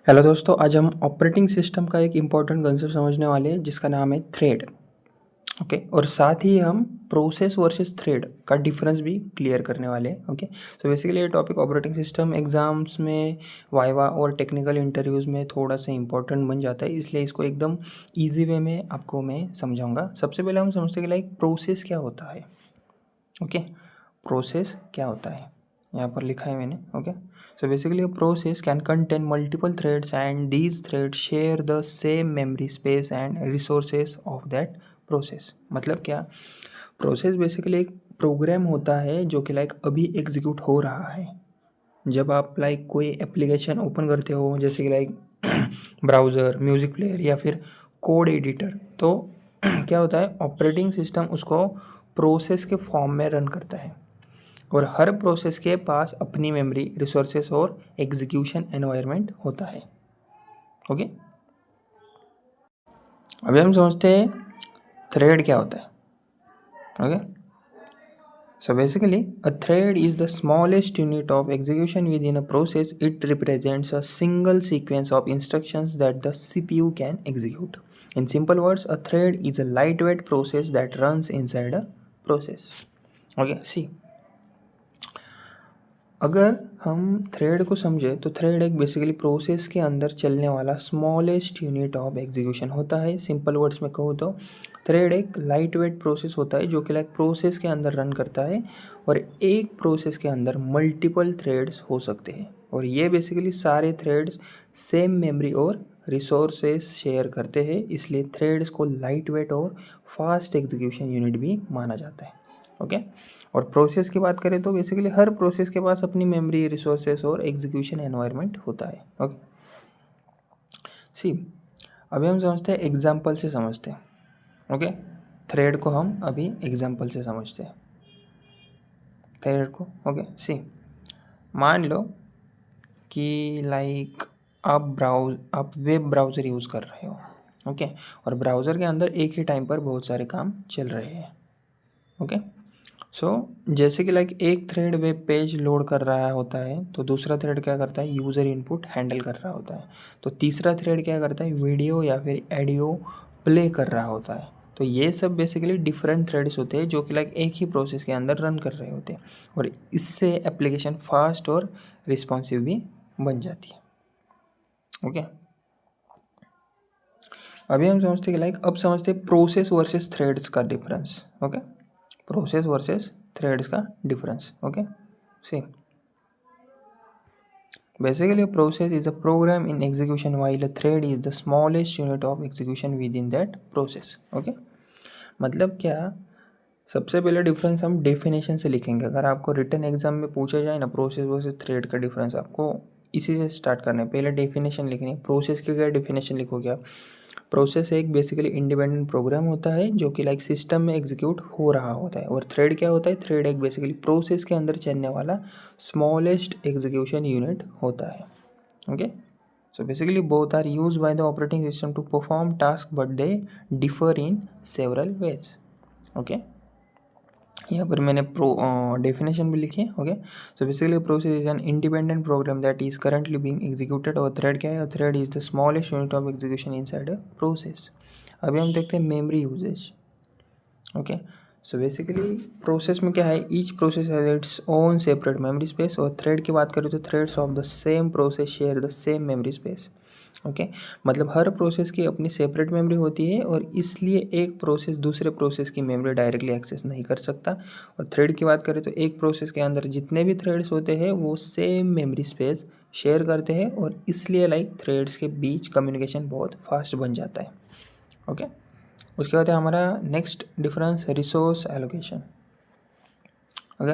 Hello दोस्तों, आज हम ऑपरेटिंग सिस्टम का एक इम्पॉर्टेंट कंसेप्ट समझने वाले हैं जिसका नाम है थ्रेड। ओके, और साथ ही हम प्रोसेस वर्सेस थ्रेड का डिफरेंस भी क्लियर करने वाले हैं। ओके, सो बेसिकली ये टॉपिक ऑपरेटिंग सिस्टम एग्जाम्स में, वाइवा और टेक्निकल इंटरव्यूज़ में थोड़ा सा इंपॉर्टेंट बन जाता है, इसलिए इसको एकदम ईजी वे में आपको मैं समझाऊंगा। सबसे पहले हम समझते हैं कि लाइक प्रोसेस क्या होता है। ओके, प्रोसेस क्या होता है यहाँ पर लिखा है मैंने। Okay, so basically a process can contain multiple threads and these threads share the same memory space and resources of that process। मतलब क्या, प्रोसेस बेसिकली एक प्रोग्राम होता है जो कि लाइक अभी एग्जीक्यूट हो रहा है। जब आप लाइक कोई एप्लीकेशन ओपन करते हो, जैसे कि लाइक ब्राउज़र, म्यूज़िक प्लेयर या फिर कोड एडिटर, तो क्या होता है, ऑपरेटिंग सिस्टम उसको प्रोसेस के फॉर्म में रन करता है और हर प्रोसेस के पास अपनी मेमोरी, रिसोर्सेस और एग्जीक्यूशन एनवायरनमेंट होता है। ओके, अभी हम समझते हैं थ्रेड क्या होता है। Okay, so basically a thread is the smallest unit of execution within a process. It represents a single sequence of instructions that the CPU can execute. In simple words, a thread is a lightweight process that runs inside a process. Okay, see, अगर हम thread को समझे तो thread एक basically process के अंदर चलने वाला स्मॉलेस्ट यूनिट ऑफ एग्जीक्यूशन होता है। सिंपल वर्ड्स में कहूँ तो थ्रेड एक लाइट वेट प्रोसेस होता है जो कि लाइक प्रोसेस के अंदर रन करता है और एक प्रोसेस के अंदर मल्टीपल थ्रेड्स हो सकते हैं और ये बेसिकली सारे थ्रेड्स सेम मेमोरी और रिसोर्सेज शेयर करते हैं, इसलिए थ्रेड्स को लाइट वेट और फास्ट एग्जीक्यूशन यूनिट भी माना जाता है। ओके, और प्रोसेस की बात करें तो बेसिकली हर प्रोसेस के पास अपनी मेमोरी, रिसोर्सेस और एग्जीक्यूशन एनवायरनमेंट होता है। ओके, सी, अभी हम समझते हैं एग्जाम्पल से समझते हैं। ओके, थ्रेड को हम अभी एग्जाम्पल से समझते हैं थ्रेड को। ओके, सी, मान लो कि लाइक आप वेब ब्राउज़र यूज़ कर रहे हो। ओके, और ब्राउज़र के अंदर एक ही टाइम पर बहुत सारे काम चल रहे हैं। ओके, जैसे कि लाइक एक थ्रेड वेब पेज लोड कर रहा होता है तो दूसरा थ्रेड क्या करता है, यूज़र इनपुट हैंडल कर रहा होता है। तो तीसरा थ्रेड क्या करता है, वीडियो या फिर ऑडियो प्ले कर रहा होता है। तो ये सब बेसिकली डिफरेंट थ्रेड्स होते हैं जो कि लाइक एक ही प्रोसेस के अंदर रन कर रहे होते हैं और इससे एप्लीकेशन फास्ट और रिस्पॉन्सिव भी बन जाती है। ओके, अभी हम समझते हैं कि लाइक अब समझते हैं प्रोसेस वर्सेस थ्रेड्स का difference. Okay, process versus threads का difference. Okay, see, basically a process is a program in execution while a thread is the smallest unit of execution within that process. Okay, मतलब क्या, सबसे पहले difference हम definition से लिखेंगे। अगर आपको रिटन एग्जाम में पूछा जाए ना प्रोसेस वर्सेस थ्रेड का डिफरेंस, आपको इसी से स्टार्ट करना है। पहले डेफिनेशन लिखनी है। प्रोसेस की क्या डेफिनेशन लिखोगे आप, प्रोसेस एक बेसिकली इंडिपेंडेंट प्रोग्राम होता है जो कि लाइक सिस्टम में एग्जीक्यूट हो रहा होता है। और थ्रेड क्या होता है, थ्रेड एक बेसिकली प्रोसेस के अंदर चलने वाला स्मॉलेस्ट एग्जीक्यूशन यूनिट होता है। Okay, so basically both are use by the operating system to perform task but they differ in several ways. Okay, यहाँ पर मैंने डेफिनेशन भी लिखी है। Okay, so basically process is an independent program that is currently being executed. और thread क्या है, thread is the smallest unit of execution inside a process. अभी हम देखते हैं memory usage. Okay, so basically process में क्या है, each process has its own separate memory space. और थ्रेड की बात करें तो threads of the same process share the same memory space. Okay, मतलब हर प्रोसेस की अपनी सेपरेट मेमोरी होती है और इसलिए एक प्रोसेस दूसरे प्रोसेस की मेमोरी डायरेक्टली एक्सेस नहीं कर सकता। और थ्रेड की बात करें तो एक प्रोसेस के अंदर जितने भी थ्रेड्स होते हैं वो सेम मेमोरी स्पेस शेयर करते हैं और इसलिए लाइक थ्रेड्स के बीच कम्युनिकेशन बहुत फास्ट बन जाता है। ओके, उसके बाद है हमारा next difference, resource allocation. Okay,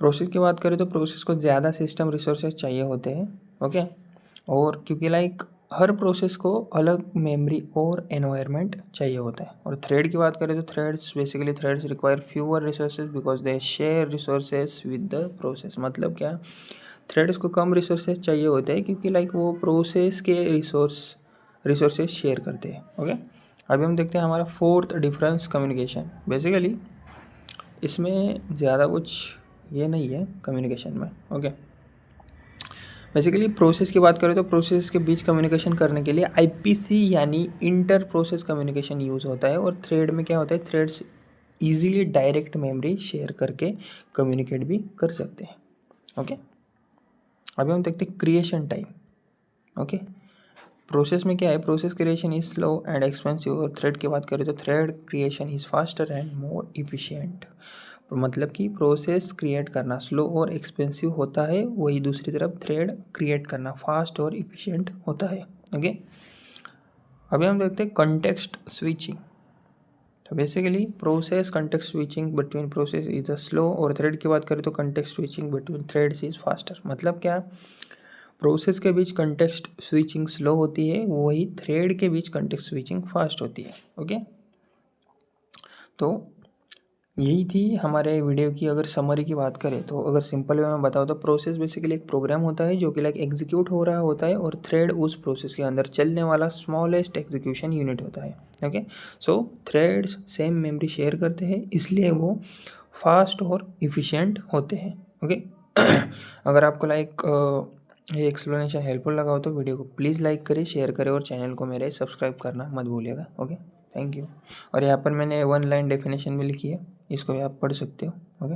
process की बात करें तो प्रोसेस को ज़्यादा सिस्टम रिसोर्सेज चाहिए होते हैं। ओके, और क्योंकि लाइक हर प्रोसेस को अलग मेमोरी और एनवायरनमेंट चाहिए होता है। और थ्रेड की बात करें तो threads require fewer resources because they share resources with the process. मतलब क्या, थ्रेड्स को कम रिसोर्सेज चाहिए होते हैं क्योंकि लाइक वो प्रोसेस के रिसोर्सेज शेयर करते हैं। ओके, अभी हम देखते हैं हमारा फोर्थ डिफरेंस, कम्युनिकेशन। बेसिकली इसमें ज़्यादा कुछ ये नहीं है कम्युनिकेशन में। ओके, बेसिकली प्रोसेस की बात करें तो प्रोसेस के बीच कम्युनिकेशन करने के लिए आईपीसी यानी इंटर प्रोसेस कम्युनिकेशन यूज़ होता है। और थ्रेड में क्या होता है, threads easily direct memory share करके कम्युनिकेट भी कर सकते हैं। ओके, अभी हम देखते हैं क्रिएशन टाइम। ओके, प्रोसेस में क्या है, process creation is slow and expensive. और थ्रेड की बात करें तो thread creation is faster and more efficient. मतलब कि प्रोसेस क्रिएट करना स्लो और एक्सपेंसिव होता है, वही दूसरी तरफ थ्रेड क्रिएट करना फास्ट और इफिशिएंट होता है। ओके, अभी हम देखते हैं कॉन्टेक्स्ट स्विचिंग। तो basically process context switching between process is a slow. और थ्रेड की बात करें तो context switching between threads is faster. मतलब क्या, प्रोसेस के बीच कॉन्टेक्स्ट स्विचिंग स्लो होती है, वही थ्रेड के बीच कॉन्टेक्स्ट स्विचिंग फास्ट होती है। ओके, तो यही थी हमारे वीडियो की अगर समरी की बात करें तो। अगर सिंपल वे में बताओ तो प्रोसेस बेसिकली एक प्रोग्राम होता है जो कि लाइक एग्जीक्यूट हो रहा होता है, और थ्रेड उस प्रोसेस के अंदर चलने वाला स्मॉलेस्ट एग्जीक्यूशन यूनिट होता है। ओके, सो थ्रेड्स सेम मेमोरी शेयर करते हैं, इसलिए वो फास्ट और इफ़िशिएंट होते हैं। ओके, अगर आपको लाइक ये एक्सप्लेनेशन हेल्पफुल लगा हो तो वीडियो को प्लीज़ लाइक करें, शेयर करें और चैनल को मेरे सब्सक्राइब करना मत भूलिएगा। Okay, thank you. और यहाँ पर मैंने 1 लाइन डेफिनेशन भी लिखी है, इसको भी आप पढ़ सकते हो। ओके।